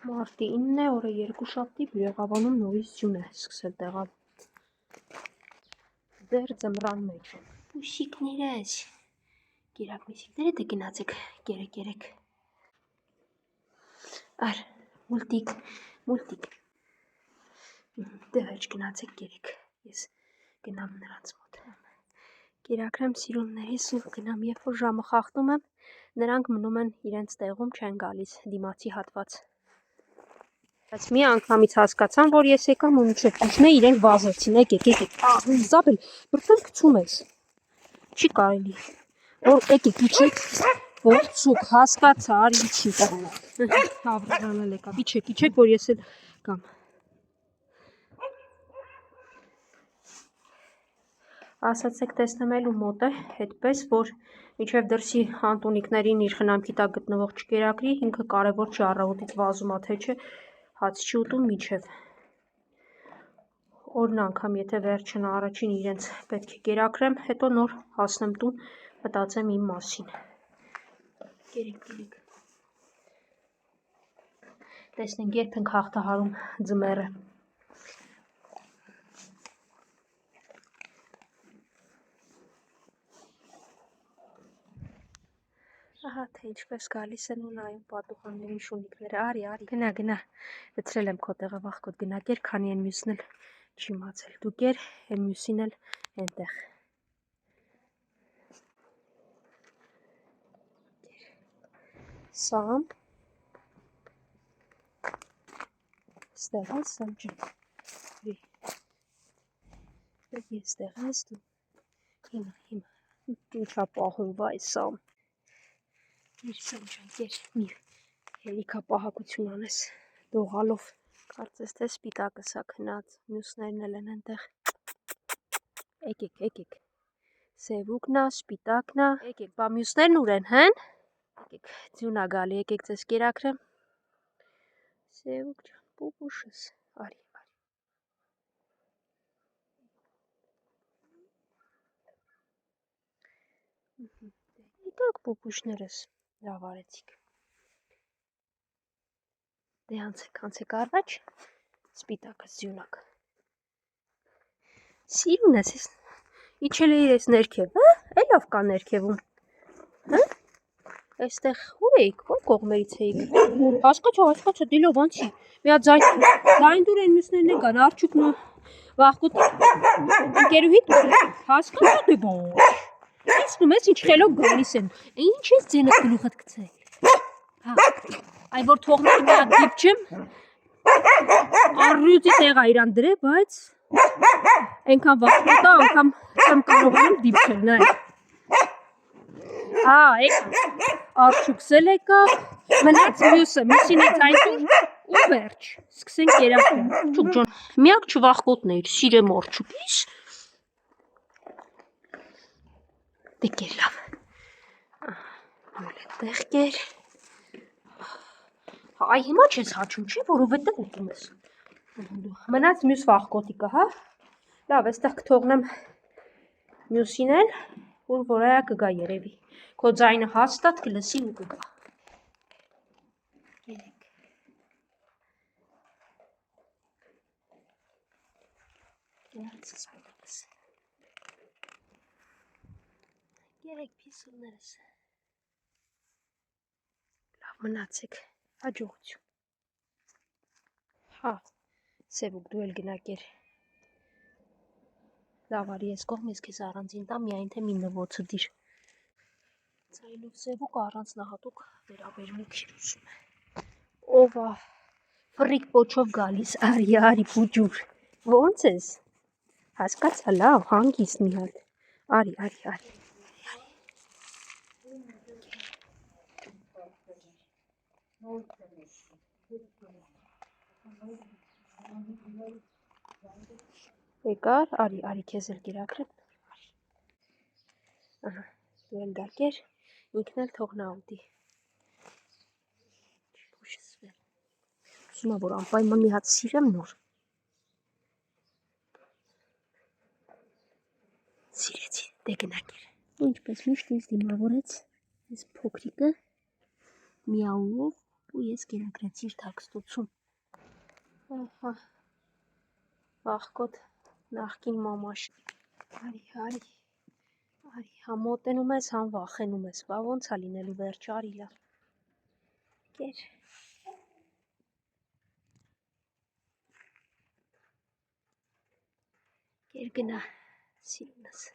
Մարտի 9 օրը երկուշաբթի Բյուրեղաբանում նորից ձյուն է սկսել տեղալ։ Դեռ ձմռան մեջ։ Մուսիկներս, գերակ մուսիկները դե գնացեք գերեք։ Ար, մուլտիկ։ Դե վերջ գնացեք գերեք, ես գնամ նրանց մոտ։ Գերակրեմ սիրուններիս ու գնամ, երբ որ ժամը խախտում եմ, նրանք մնում են իրենց տեղում, չեն գալիս դիմացի հատված։ Բայց մի անգամից հասկացան, որ ես եկամ ու մինչև ուշն է իրենք վազեցին, եկեք, Իզաբել, բրտել գցում ես, չի կարելի, որ եկեք իչեք, որ ծուկ, հասկացա, արի իչի տղանա, հավրանալ եկավ, իչեք, որ ես էլ կամ, ասացեք տեսնեմ էլ ու մոտ է, հետպես, որ մինչև դրսի անտունիքներին իր խնամքի տակ գտնվող չկերակրի, ինքը կարևոր չի առավոտից վազում ա թե չէ, հաց չի ուտում մինչև օրն անգամ, եթե վերջն առաջին իրենց պետք է կերակրեմ, հետո նոր հասնեմ տուն, մտածեմ իմ մասին։ Գերեք։ Տեսնենք երբ ենք հաղթահարում ձմեռը։ Ահա թե ինչպես գալիս են ու նայում պատուհանների շունիկները, արի, գնա, լցրել եմ քո տեղը վախկոտ գնա կեր, քանի են մյուսն էլ չի մացել, դու կեր, են մյուսին էլ ենտեղ։ Սամ, ստեղ ես Սամ ջան, ես ստեղ ես դու, հիմա, ինչա պահում վայ Սամ, իր Սամ ջան, կեր, մի հերիքա պահակություն անես, դողալով, կարծես թե սպիտակս ա քնած, մյուսներն էլ են ենտեղ, եկեք, սևուկնա, սպիտակնա, եկեք, բա մյուսներն ուր են, հեն, եկեք, ձյունա գալի, եկեք ձեզ կերակրեմ, սևուկ ջան, պուպուշս, արի, իտակ պուպուշներս, լավ արեցիք, դե անցեք առաջ, սպիտակս ձյունակ, սիրուն ես, իչել էիր ես ներքև, էլավ կա ներքևում, այստեղ ուր էիք, որ կողմերից էիք, հասկացա, դիլով անցի, մի հատ ձայն դուր են մյուսներն են կան, արջուկն ու վախկոտ, ընկերուհիտ, հասկացա դե բոչ, իսնում ես ինչ խելոք գալիս են, ինչ ես ձենըս գլուխըտ կցել, այ որ թողնի մի հատ դիպչեմ, առյուծի տեղա իրան դրե, բայց ենքան վախկոտա, անգամ չեմ կարողանում դիպչել, նայ, արջուկս էլ եկավ, մնաց մյուսը, մյուսին է ձայնտուր ու վերջ, սկսենք կերակրել, արջուկ ջան, միակ չվախկոտն էիր, սիրեմ արջուկիս, դե կեր լավ, նոլ է տեղ կեր, այ հիմա չես հաչում, չի, որովհետև ուտում ես, մնաց մյուս վախկոտիկը, հա, լավ, էստեղ կթողնեմ մյուսին էլ, որ որայա կգա երևի, քո ձայնը հաստատ կլսի ու կգա, երեք, գնացս մոտակս, երեք պիսուներս, լավ մնացեք, հաջողություն, հա, սևուկ դու էլ գնա կեր, լավ արի ես կողմ ես կեզ առանձին տամ, միայն թե մի նվոցը դիր, ծայլով սևուկ առանց նահատուկ վերաբերմունք իր ուզում է, ովա, ֆրիկ պոչով գալիս, արի պուջուր, ոնց ես, հասկացա լավ, հանգիստ մի հատ, արի, եկար, արի կեզ էլ կերակրեմ, ահա, դու էլ գարկեր, ինքն էլ թողնա ուտի, ուզում որ անպայման մի հատ սիրեմ նոր, սիրեցի, դե գնակեր, ու ինչպես միշտ ինձ դիմավորեց, ես փոքրիկը, միաուով, ու ես կերակրեցի իր թաքստոցում։ Ահա, վախկոտ նախկին մամաշ։ Արի, համ մոտենում ես, համ վախենում ես, բա ոնց է լինելու վերջը, արի լավ։ Կեր։ Կեր գնա, սիրունս։